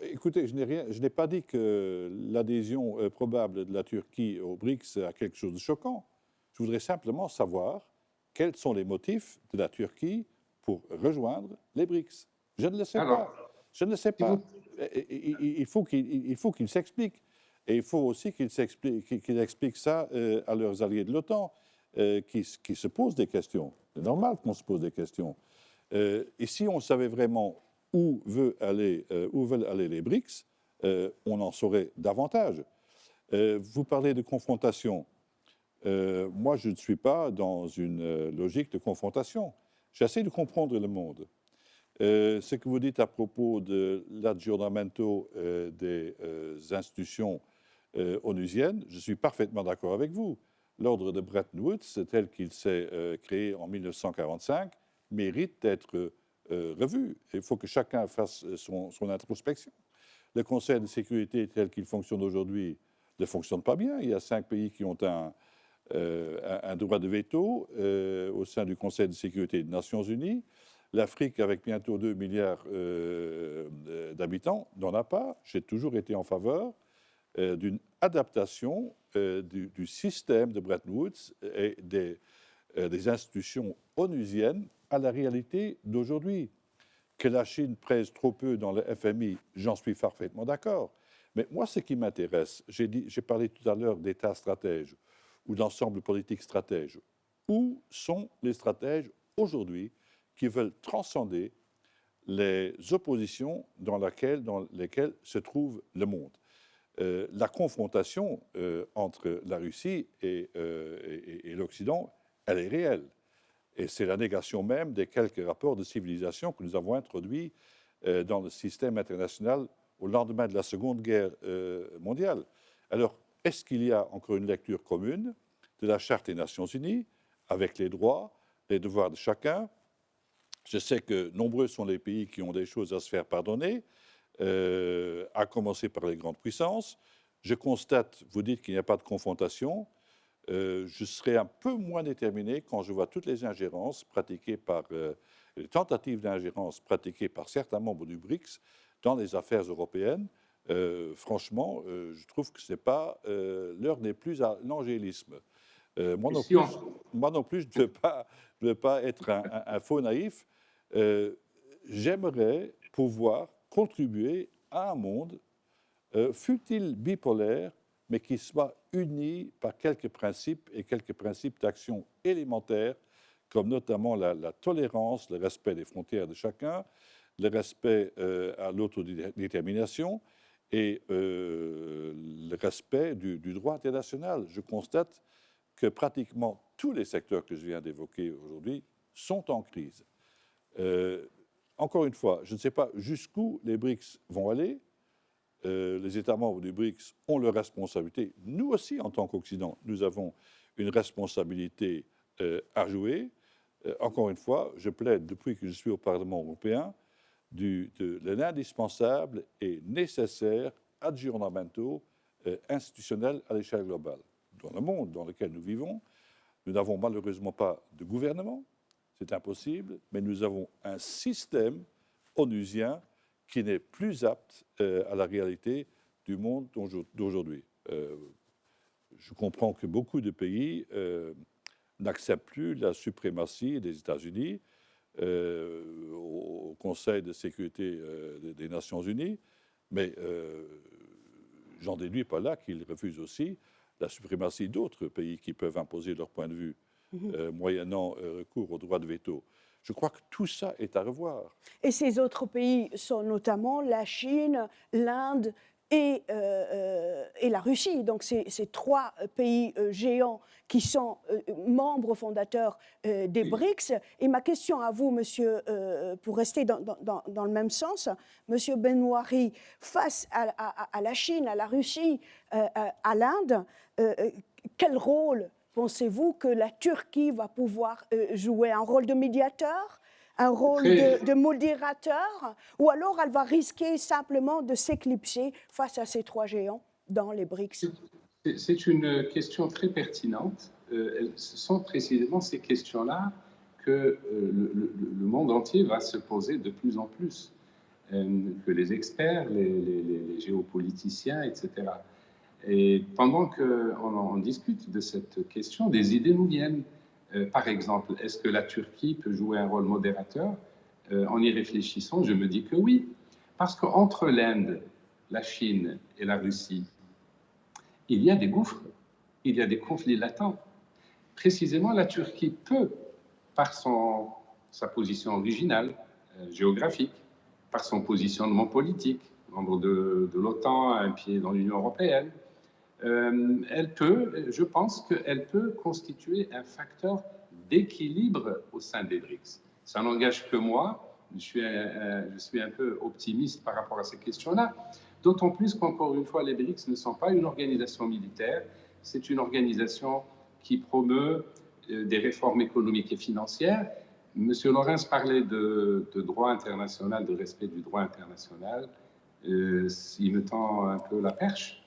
écoutez, je n'ai pas dit que l'adhésion probable de la Turquie au BRICS a quelque chose de choquant. Je voudrais simplement savoir quels sont les motifs de la Turquie pour rejoindre les BRICS. Je ne le sais pas. Je ne le sais pas. Il faut qu'ils s'expliquent. Et il faut aussi qu'ils expliquent ça à leurs alliés de l'OTAN, qui se posent des questions. C'est normal qu'on se pose des questions. Et si on savait vraiment où veulent aller les BRICS, on en saurait davantage. Vous parlez de confrontation. Moi, je ne suis pas dans une logique de confrontation. J'essaie de comprendre le monde. Ce que vous dites à propos de l'aggiornamento des institutions onusiennes, je suis parfaitement d'accord avec vous. L'ordre de Bretton Woods, tel qu'il s'est créé en 1945, mérite d'être revu. Il faut que chacun fasse son introspection. Le Conseil de sécurité tel qu'il fonctionne aujourd'hui ne fonctionne pas bien. Il y a 5 pays qui ont un droit de veto au sein du Conseil de sécurité des Nations Unies. L'Afrique, avec bientôt 2 milliards d'habitants, n'en a pas. J'ai toujours été en faveur d'une adaptation du système de Bretton Woods et des institutions onusiennes à la réalité d'aujourd'hui. Que la Chine pèse trop peu dans le FMI, j'en suis parfaitement d'accord. Mais moi, ce qui m'intéresse, j'ai parlé tout à l'heure d'État stratège ou d'ensemble politique stratège. Où sont les stratèges aujourd'hui qui veulent transcender les oppositions dans lesquelles se trouve le monde? La confrontation entre la Russie et l'Occident, elle est réelle. Et c'est la négation même des quelques rapports de civilisation que nous avons introduits dans le système international au lendemain de la Seconde Guerre mondiale. Alors, est-ce qu'il y a encore une lecture commune de la Charte des Nations Unies avec les droits, les devoirs de chacun? Je sais que nombreux sont les pays qui ont des choses à se faire pardonner, à commencer par les grandes puissances. Je constate, vous dites qu'il n'y a pas de confrontation. Je serai un peu moins déterminé quand je vois toutes les ingérences pratiquées les tentatives d'ingérence pratiquées par certains membres du BRICS dans les affaires européennes. Franchement, je trouve que ce n'est pas l'heure n'est plus à l'angélisme. Moi non plus, je ne veux pas être un faux naïf. J'aimerais pouvoir contribuer à un monde, fût-il bipolaire, mais qui soit uni par quelques principes et quelques principes d'action élémentaires, comme notamment la tolérance, le respect des frontières de chacun, le respect à l'autodétermination et le respect du droit international. Je constate que pratiquement tous les secteurs que je viens d'évoquer aujourd'hui sont en crise. Encore une fois, je ne sais pas jusqu'où les BRICS vont aller. Les États membres du BRICS ont leur responsabilité. Nous aussi, en tant qu'Occident, nous avons une responsabilité à jouer. Encore une fois, je plaide, depuis que je suis au Parlement européen, de l'indispensable et nécessaire aggiornamento institutionnel à l'échelle globale. Dans le monde dans lequel nous vivons, nous n'avons malheureusement pas de gouvernement, c'est impossible, mais nous avons un système onusien qui n'est plus apte à la réalité du monde d'aujourd'hui. Je comprends que beaucoup de pays n'acceptent plus la suprématie des États-Unis au Conseil de sécurité des Nations Unies, mais j'en déduis pas là qu'ils refusent aussi la suprématie d'autres pays qui peuvent imposer leur point de vue, moyennant recours au droit de veto. Je crois que tout ça est à revoir. Et ces autres pays sont notamment la Chine, l'Inde et la Russie. Donc ces trois pays géants qui sont membres fondateurs des BRICS. Et ma question à vous, monsieur, pour rester dans le même sens, monsieur Benouari, face à la Chine, à la Russie, à l'Inde, quel rôle pensez-vous que la Turquie va pouvoir jouer? Un rôle de médiateur, un rôle de modérateur, ou alors elle va risquer simplement de s'éclipser face à ces trois géants dans les BRICS? C'est une question très pertinente. Ce sont précisément ces questions-là que le monde entier va se poser de plus en plus, que les experts, les géopoliticiens, etc. Et pendant qu'on discute de cette question, des idées nous viennent. Par exemple, est-ce que la Turquie peut jouer un rôle modérateur? En y réfléchissant, je me dis que oui. Parce qu'entre l'Inde, la Chine et la Russie, il y a des gouffres, il y a des conflits latents. Précisément, la Turquie peut, par sa position originale, géographique, par son positionnement politique, membre de l'OTAN, un pied dans l'Union européenne, elle peut, je pense qu'elle peut constituer un facteur d'équilibre au sein des BRICS. Ça n'engage que moi, je suis un peu optimiste par rapport à ces questions-là, d'autant plus qu'encore une fois, les BRICS ne sont pas une organisation militaire, c'est une organisation qui promeut des réformes économiques et financières. Monsieur Laurens parlait de droit international, de respect du droit international. Il me tend un peu la perche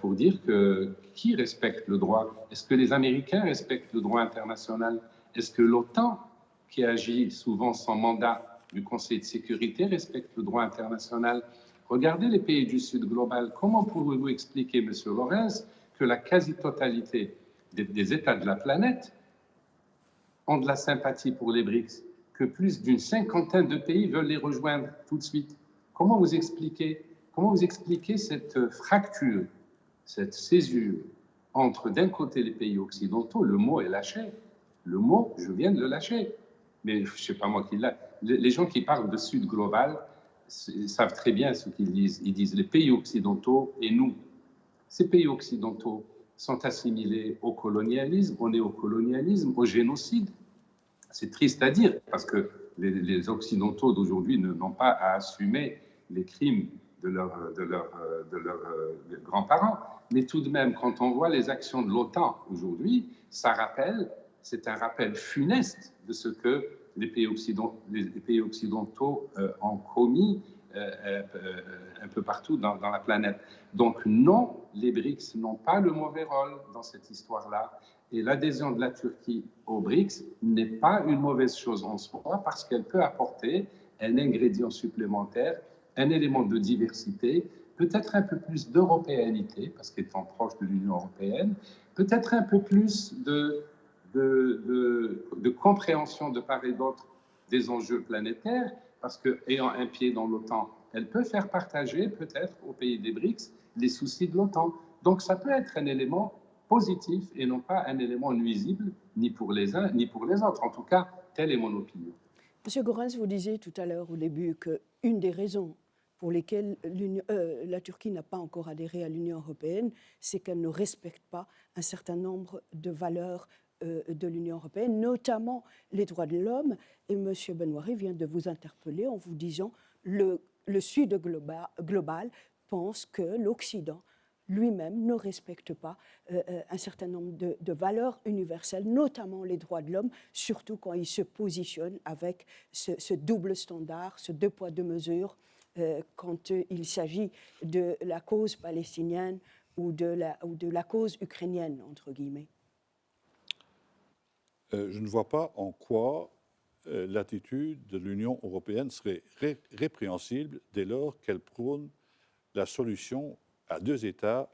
pour dire que qui respecte le droit? Est-ce que les Américains respectent le droit international? Est-ce que l'OTAN, qui agit souvent sans mandat du Conseil de sécurité, respecte le droit international? Regardez les pays du Sud global. Comment pouvez-vous expliquer, monsieur Laurens, que la quasi-totalité des États de la planète ont de la sympathie pour les BRICS, que plus d'une cinquantaine de pays veulent les rejoindre tout de suite? Comment vous expliquez cette fracture, cette césure entre d'un côté les pays occidentaux? Le mot est lâché. Le mot, je viens de le lâcher. Mais je ne sais pas moi qui l'a. Les gens qui parlent de Sud global savent très bien ce qu'ils disent. Ils disent les pays occidentaux et nous. Ces pays occidentaux sont assimilés au colonialisme, au néocolonialisme, au génocide. C'est triste à dire parce que les Occidentaux d'aujourd'hui n'ont pas à assumer les crimes de leurs grands-parents. Mais tout de même, quand on voit les actions de l'OTAN aujourd'hui, c'est un rappel funeste de ce que les pays occidentaux ont commis un peu partout dans la planète. Donc non, les BRICS n'ont pas le mauvais rôle dans cette histoire-là. Et l'adhésion de la Turquie aux BRICS n'est pas une mauvaise chose en soi parce qu'elle peut apporter un ingrédient supplémentaire, un élément de diversité, peut-être un peu plus d'européanité, parce qu'étant proche de l'Union européenne, peut-être un peu plus de compréhension de part et d'autre des enjeux planétaires, parce qu'ayant un pied dans l'OTAN, elle peut faire partager peut-être aux pays des BRICS les soucis de l'OTAN. Donc ça peut être un élément positif et non pas un élément nuisible, ni pour les uns ni pour les autres. En tout cas, telle est mon opinion. Monsieur Goerens, vous disiez tout à l'heure au début qu'une des raisons pour lesquelles la Turquie n'a pas encore adhéré à l'Union européenne, c'est qu'elle ne respecte pas un certain nombre de valeurs de l'Union européenne, notamment les droits de l'homme. Et M. Benouari vient de vous interpeller en vous disant le Sud global pense que l'Occident lui-même ne respecte pas un certain nombre de valeurs universelles, notamment les droits de l'homme, surtout quand il se positionne avec ce double standard, ce deux poids, deux mesures, quand il s'agit de la cause palestinienne ou de la cause ukrainienne, entre guillemets. Je ne vois pas en quoi l'attitude de l'Union européenne serait répréhensible dès lors qu'elle prône la solution à deux États,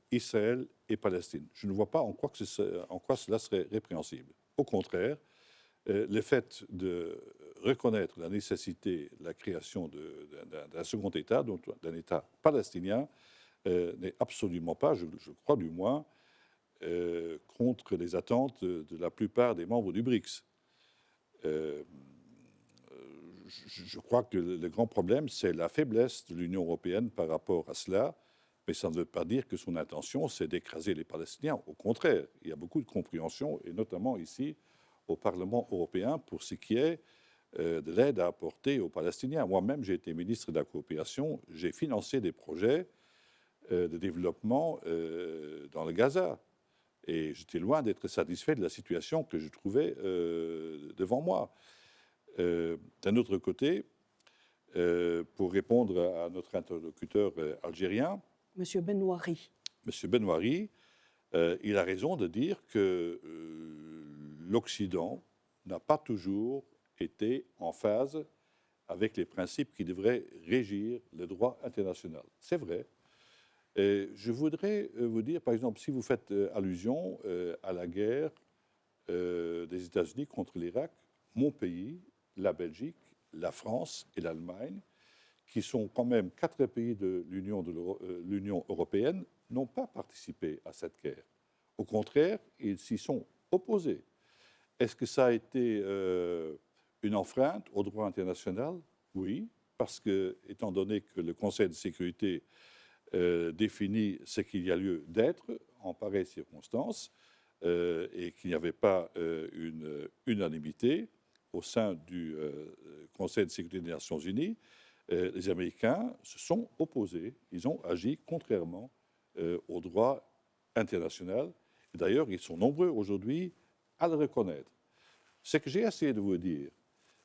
Israël et Palestine. Je ne vois pas en quoi cela serait répréhensible. Au contraire, le fait de reconnaître la nécessité de la création d'un second État, donc d'un État palestinien, n'est absolument pas, je crois du moins, contre les attentes de la plupart des membres du BRICS. je crois que le grand problème, c'est la faiblesse de l'Union européenne par rapport à cela. Mais ça ne veut pas dire que son intention, c'est d'écraser les Palestiniens. Au contraire, il y a beaucoup de compréhension, et notamment ici, au Parlement européen, pour ce qui est de l'aide à apporter aux Palestiniens. Moi-même, j'ai été ministre de la coopération, j'ai financé des projets de développement dans le Gaza. Et j'étais loin d'être satisfait de la situation que je trouvais devant moi. D'un autre côté, pour répondre à notre interlocuteur algérien, Monsieur Benouari. M. Benouari, il a raison de dire que l'Occident n'a pas toujours été en phase avec les principes qui devraient régir le droit international. C'est vrai. Je voudrais vous dire, par exemple, si vous faites allusion à la guerre des États-Unis contre l'Irak, mon pays, la Belgique, la France et l'Allemagne, qui sont quand même 4 pays de l'Union européenne, n'ont pas participé à cette guerre. Au contraire, ils s'y sont opposés. Est-ce que ça a été une enfreinte au droit international? Oui, parce que, étant donné que le Conseil de sécurité définit ce qu'il y a lieu d'être en pareille circonstance et qu'il n'y avait pas une unanimité au sein du Conseil de sécurité des Nations Unies, les Américains se sont opposés. Ils ont agi contrairement au droit international. D'ailleurs, ils sont nombreux aujourd'hui à le reconnaître. Ce que j'ai essayé de vous dire,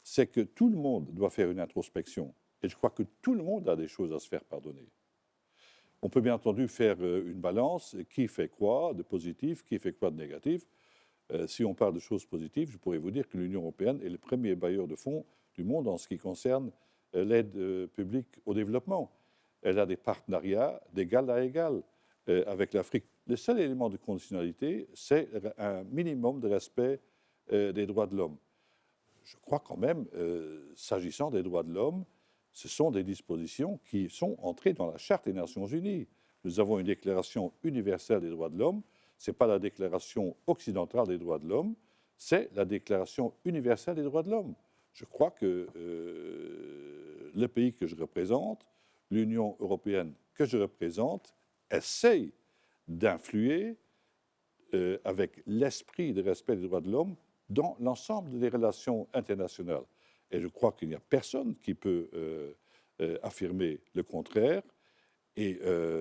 c'est que tout le monde doit faire une introspection. Et je crois que tout le monde a des choses à se faire pardonner. On peut bien entendu faire une balance, qui fait quoi de positif, qui fait quoi de négatif. Si on parle de choses positives, je pourrais vous dire que l'Union européenne est le premier bailleur de fonds du monde en ce qui concerne l'aide publique au développement. Elle a des partenariats d'égal à égal avec l'Afrique. Le seul élément de conditionnalité, c'est un minimum de respect des droits de l'homme. Je crois quand même, s'agissant des droits de l'homme, ce sont des dispositions qui sont entrées dans la Charte des Nations Unies. Nous avons une déclaration universelle des droits de l'homme. Ce n'est pas la déclaration occidentale des droits de l'homme, c'est la déclaration universelle des droits de l'homme. Je crois que le pays que je représente, l'Union européenne que je représente, essaye d'influer avec l'esprit de respect des droits de l'homme dans l'ensemble des relations internationales. Et je crois qu'il n'y a personne qui peut affirmer le contraire. Et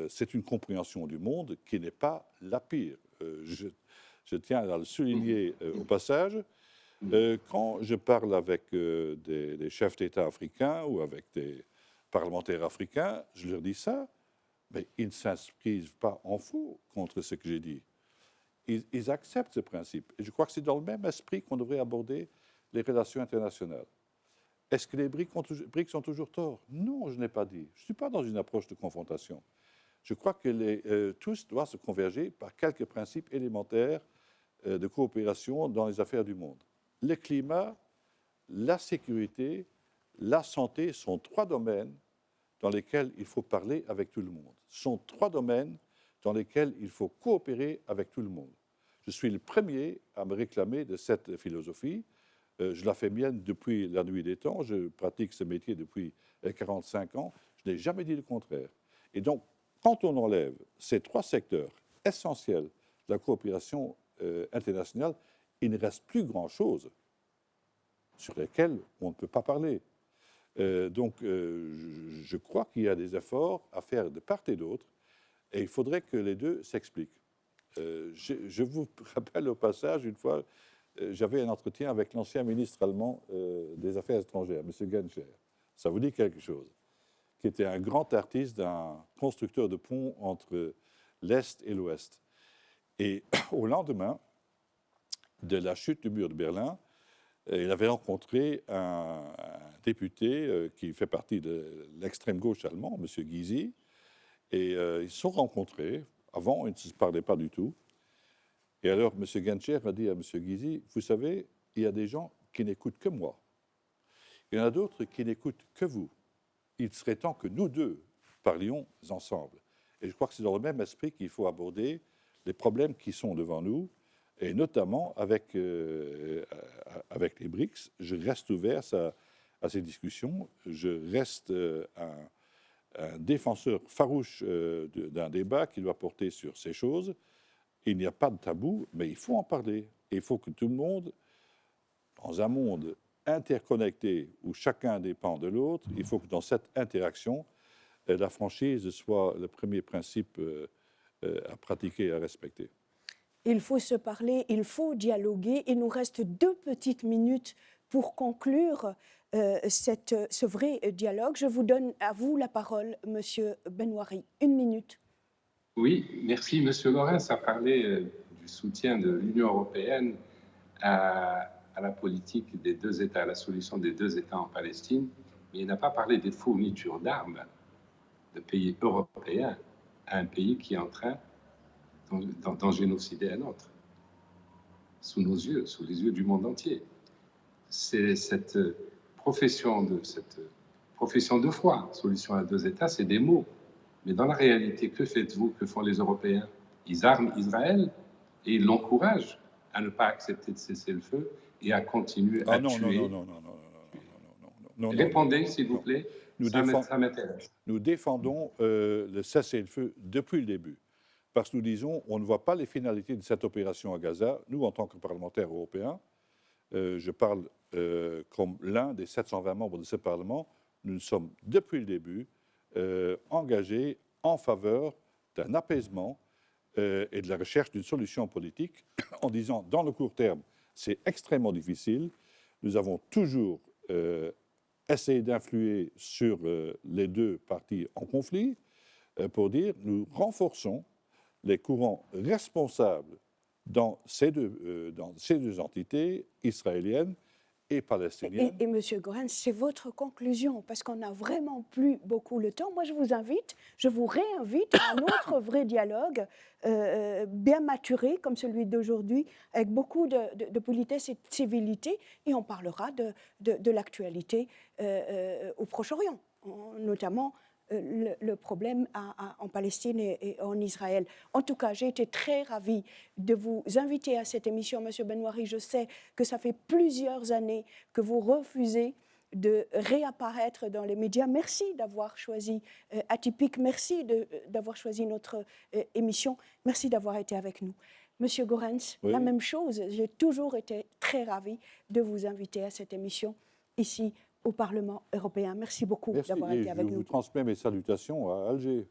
c'est une compréhension du monde qui n'est pas la pire. Je tiens à le souligner au passage. Quand je parle avec des chefs d'État africains ou avec des parlementaires africains, je leur dis ça, mais ils ne s'inscrivent pas en faux contre ce que j'ai dit. Ils acceptent ce principe. Et je crois que c'est dans le même esprit qu'on devrait aborder les relations internationales. Est-ce que les BRICS ont toujours tort? Non, je n'ai pas dit. Je ne suis pas dans une approche de confrontation. Je crois que tous doivent se converger par quelques principes élémentaires de coopération dans les affaires du monde. Le climat, la sécurité, la santé sont 3 domaines dans lesquels il faut parler avec tout le monde. Ce sont 3 domaines dans lesquels il faut coopérer avec tout le monde. Je suis le premier à me réclamer de cette philosophie. Je la fais mienne depuis la nuit des temps. Je pratique ce métier depuis 45 ans. Je n'ai jamais dit le contraire. Et donc, quand on enlève ces 3 secteurs essentiels de la coopération internationale, il ne reste plus grand-chose sur lesquels on ne peut pas parler. Je crois qu'il y a des efforts à faire de part et d'autre, et il faudrait que les deux s'expliquent. Je vous rappelle au passage, une fois, j'avais un entretien avec l'ancien ministre allemand des Affaires étrangères, M. Genscher. Ça vous dit quelque chose? Qui était un grand artiste, un constructeur de ponts entre l'Est et l'Ouest. Et au lendemain de la chute du mur de Berlin, il avait rencontré un député qui fait partie de l'extrême gauche allemand, M. Gysi, et ils se sont rencontrés. Avant, ils ne se parlaient pas du tout. Et alors, M. Genscher a dit à M. Gysi, vous savez, il y a des gens qui n'écoutent que moi. Il y en a d'autres qui n'écoutent que vous. Il serait temps que nous deux parlions ensemble. Et je crois que c'est dans le même esprit qu'il faut aborder les problèmes qui sont devant nous, et notamment avec les BRICS. Je reste ouvert à à ces discussions. Je reste un défenseur farouche d'un débat qui doit porter sur ces choses. Il n'y a pas de tabou, mais il faut en parler. Et il faut que tout le monde, dans un monde interconnecté où chacun dépend de l'autre, il faut que dans cette interaction, la franchise soit le premier principe à pratiquer et à respecter. Il faut se parler, il faut dialoguer. Il nous reste 2 petites minutes pour conclure ce vrai dialogue. Je vous donne à vous la parole, Monsieur Benouari. 1 minute. Oui, merci. Monsieur Laurens a parlé du soutien de l'Union européenne à la politique des 2 États, à la solution des 2 États en Palestine, mais il n'a pas parlé des fournitures d'armes de pays européens à un pays qui est en train d'en génocider un autre, sous nos yeux, sous les yeux du monde entier. C'est cette profession de foi, solution à 2 États, c'est des mots. Mais dans la réalité, que faites-vous, que font les Européens? Ils arment Israël et ils l'encouragent à ne pas accepter de cesser le feu et à continuer à tuer. Non. Répondez, s'il vous plaît. Ça m'intéresse. Nous défendons le cessez-le-feu depuis le début. Parce que nous disons, on ne voit pas les finalités de cette opération à Gaza. Nous, en tant que parlementaires européens, je parle comme l'un des 720 membres de ce Parlement, nous sommes depuis le début engagés en faveur d'un apaisement et de la recherche d'une solution politique en disant, dans le court terme, c'est extrêmement difficile. Nous avons toujours essayé d'influer sur les 2 parties en conflit pour dire, nous renforçons les courants responsables dans ces deux entités, israéliennes et palestiniennes. Et M. Goerens, c'est votre conclusion, parce qu'on n'a vraiment plus beaucoup le temps. Moi, je vous réinvite à un autre vrai dialogue, bien maturé, comme celui d'aujourd'hui, avec beaucoup de politesse et de civilité, et on parlera de l'actualité au Proche-Orient, notamment le problème en Palestine et en Israël. En tout cas, j'ai été très ravie de vous inviter à cette émission, Monsieur Benouari. Je sais que ça fait plusieurs années que vous refusez de réapparaître dans les médias. Merci d'avoir choisi Atypique. Merci d'avoir choisi notre émission. Merci d'avoir été avec nous. Monsieur Goerens, oui. La même chose. J'ai toujours été très ravie de vous inviter à cette émission ici au Parlement européen. Merci beaucoup d'avoir été avec nous. Je vous transmets mes salutations à Alger.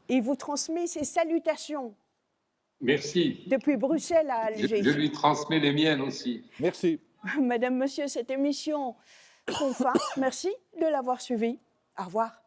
Il vous transmet ses salutations. Merci. Depuis Bruxelles à Alger. Je lui transmets les miennes aussi. Merci. Madame, Monsieur, cette émission prend fin. Merci de l'avoir suivie. Au revoir.